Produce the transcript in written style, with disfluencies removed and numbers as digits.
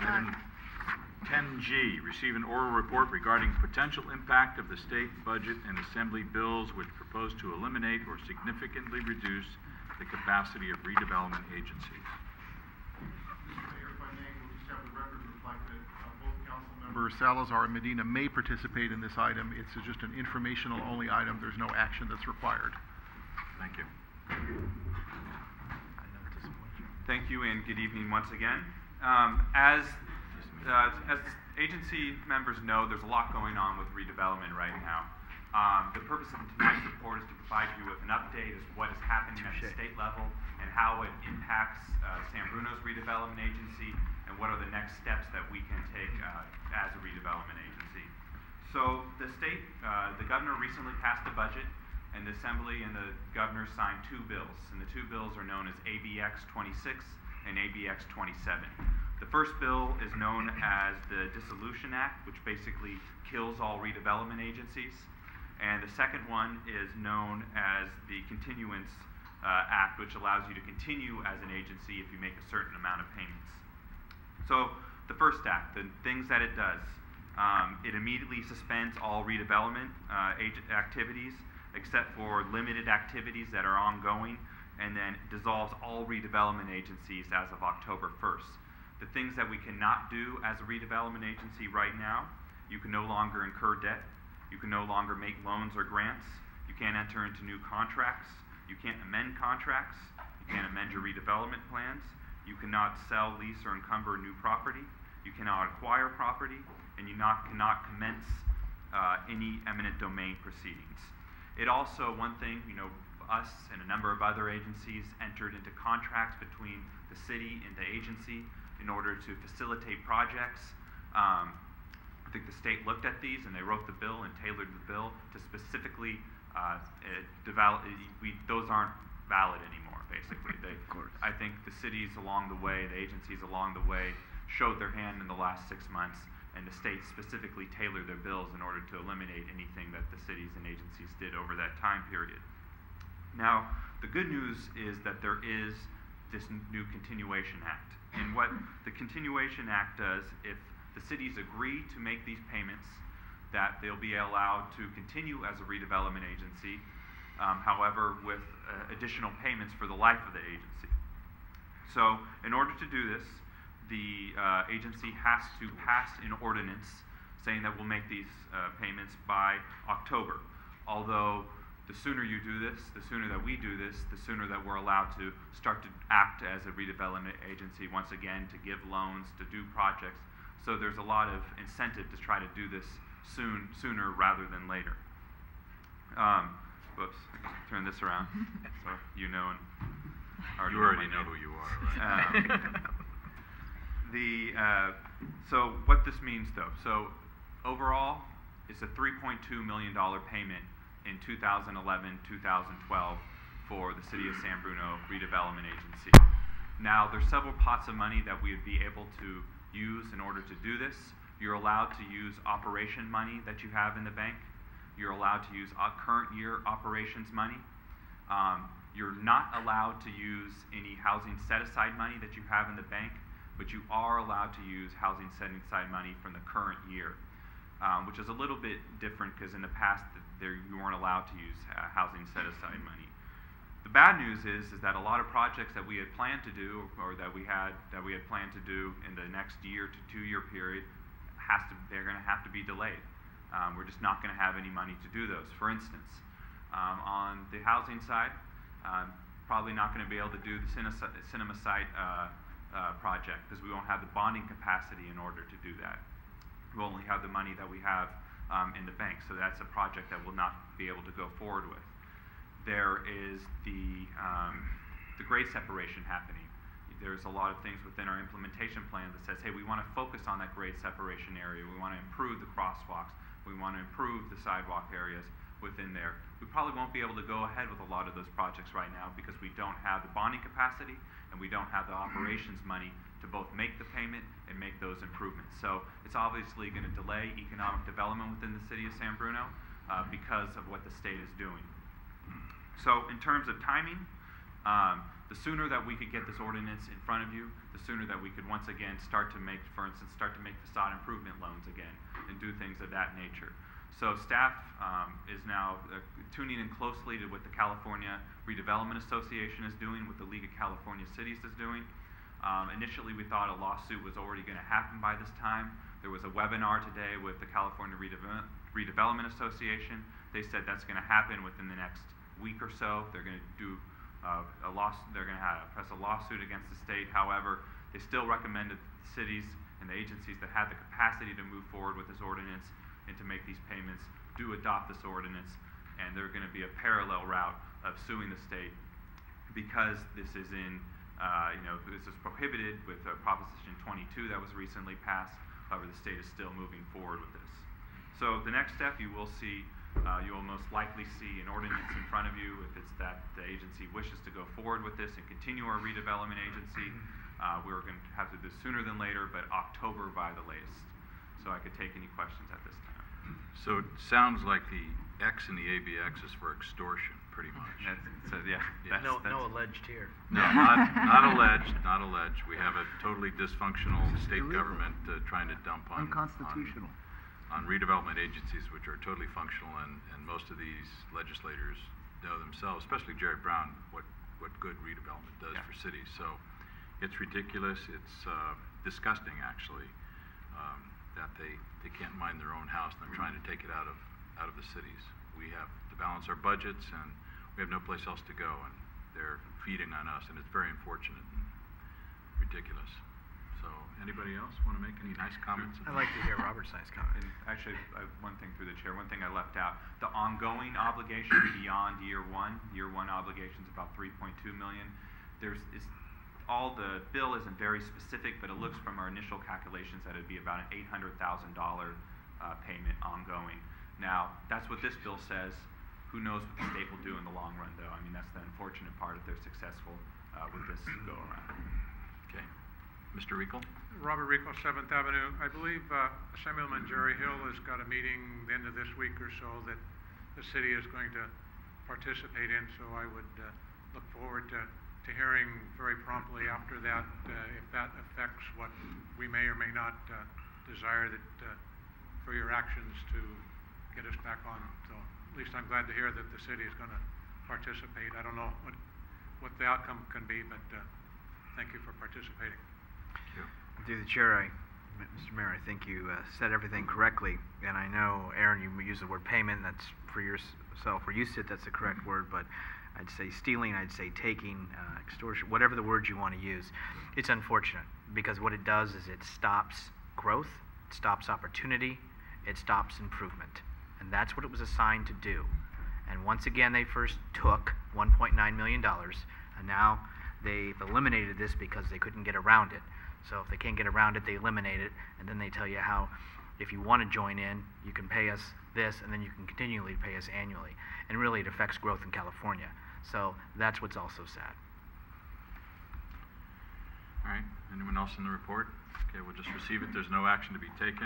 Item 10G, receive an oral report regarding potential impact of the state budget and assembly bills which propose to eliminate or significantly reduce the capacity of redevelopment agencies. Mayor, if I may, we'll just have the record reflect that both council members Salazar and Medina may participate in this item. It's just an informational only item. There's no action that's required. Thank you. Thank you and good evening once again. As agency members know, there's a lot going on with redevelopment right now. The purpose of tonight's report is to provide you with an update as to what is happening at the state level and how it impacts San Bruno's redevelopment agency and what are the next steps that we can take as a redevelopment agency. So the state, the governor recently passed a budget, and the Assembly and the governor signed two bills, and the two bills are known as ABX 26 and ABX 27. The first bill is known as the Dissolution Act, which basically kills all redevelopment agencies, and the second one is known as the Continuance Act, which allows you to continue as an agency if you make a certain amount of payments. So the first act, the things that it does, it immediately suspends all redevelopment activities except for limited activities that are ongoing, and then dissolves all redevelopment agencies as of October 1st. The things that we cannot do as a redevelopment agency right now, you can no longer incur debt, you can no longer make loans or grants, you can't enter into new contracts, you can't amend contracts, you can't amend your redevelopment plans, you cannot sell, lease, or encumber new property, you cannot acquire property, and you cannot commence any eminent domain proceedings. It also, one thing, us and a number of other agencies entered into contracts between the city and the agency in order to facilitate projects. I think the state looked at these and they wrote the bill and tailored the bill to specifically develop. Those aren't valid anymore, basically. I think the cities along the way, the agencies along the way, showed their hand in the last 6 months, and the states specifically tailored their bills in order to eliminate anything that the cities and agencies did over that time period. Now, the good news is that there is this new Continuation Act. And what the Continuation Act does, if the cities agree to make these payments, that they'll be allowed to continue as a redevelopment agency, however, with additional payments for the life of the agency. So, in order to do this, the agency has to pass an ordinance saying that we'll make these payments by October. Although the sooner you do this, the sooner that we do this, the sooner that we're allowed to start to act as a redevelopment agency once again, to give loans, to do projects. So there's a lot of incentive to try to do this sooner rather than later. Whoops, turn this around so you know and you already know who you are, right? So what this means, though, so overall, it's a $3.2 million payment in 2011-2012 for the City of San Bruno Redevelopment Agency. Now, there's several pots of money that we would be able to use in order to do this. You're allowed to use operation money that you have in the bank. You're allowed to use current year operations money. You're not allowed to use any housing set-aside money that you have in the bank, but you are allowed to use housing set-aside money from the current year, which is a little bit different because in the past you weren't allowed to use housing set-aside money. The bad news is that a lot of projects that we had planned to do, or that we had planned to do in the next year to 2 year period, they're going to have to be delayed. We're just not going to have any money to do those. For instance, on the housing side, probably not going to be able to do the cinema site project because we won't have the bonding capacity in order to do that. We'll only have the money that we have in the bank, so that's a project that we'll not be able to go forward with. There is the grade separation happening. There's a lot of things within our implementation plan that says, hey, we want to focus on that grade separation area. We want to improve the crosswalks. We want to improve the sidewalk areas within there. We probably won't be able to go ahead with a lot of those projects right now because we don't have the bonding capacity and we don't have the operations money to both make the payment and make those improvements. So it's obviously going to delay economic development within the city of San Bruno because of what the state is doing. So in terms of timing, the sooner that we could get this ordinance in front of you, the sooner that we could once again start to make, for instance, facade improvement loans again and do things of that nature. So staff is now tuning in closely to what the California Redevelopment Association is doing, what the League of California Cities is doing. Initially, we thought a lawsuit was already going to happen by this time. There was a webinar today with the California Redevelopment Association. They said that's going to happen within the next week or so. They're going to do they're going to press a lawsuit against the state. However, they still recommended the cities and the agencies that have the capacity to move forward with this ordinance and to make these payments do adopt this ordinance, and there's going to be a parallel route of suing the state because this is in, this is prohibited with Proposition 22 that was recently passed. However, the state is still moving forward with this. So the next step, you will see, you will most likely see an ordinance in front of you if it's that the agency wishes to go forward with this and continue our redevelopment agency. We're going to have to do this sooner than later, but October by the latest. So I could take any questions at this time. So it sounds like the X in the ABX is for extortion, pretty much. No alleged here. No, not alleged, not alleged. We have a totally dysfunctional state government trying to dump on unconstitutional. On redevelopment agencies, which are totally functional, and most of these legislators know themselves, especially Jerry Brown, what good redevelopment does for cities. So it's ridiculous. It's disgusting, actually, that they can't mind their own house and they're trying to take it out of the cities. We have to balance our budgets, and we have no place else to go, and they're feeding on us, and it's very unfortunate and ridiculous. So, anybody else want to make any nice comments? I'd like to hear Robert's nice comment. And actually, one thing through the chair, one thing I left out, the ongoing obligation beyond year one obligation is about $3.2 million. All the bill isn't very specific, but it looks from our initial calculations that it'd be about an $800,000 payment ongoing. Now, that's what this bill says. Who knows what the state will do in the long run, though? I mean, that's the unfortunate part if they're successful with this go around. Okay. Mr. Rico? Robert Rico, 7th Avenue. I believe Assemblyman Jerry Hill has got a meeting the end of this week or so that the city is going to participate in, so I would look forward to hearing very promptly after that if that affects what we may or may not desire that for your actions to get us back on. So at least I'm glad to hear that the city is going to participate. I don't know what the outcome can be, but thank you for participating. Through the chair, Mr. Mayor, I think you said everything correctly, and I know, Aaron, you used the word payment. That's for yourself. Where you sit, that's the correct word, but I'd say stealing, I'd say taking, extortion, whatever the words you want to use. It's unfortunate because what it does is it stops growth, it stops opportunity, it stops improvement. And that's what it was assigned to do. And once again, they first took $1.9 million, and now they've eliminated this because they couldn't get around it. So if they can't get around it, they eliminate it, and then they tell you how, if you want to join in, you can pay us this, and then you can continually pay us annually. And really, it affects growth in California. So that's what's also sad. All right. Anyone else in the report? Okay, we'll just receive it. There's no action to be taken.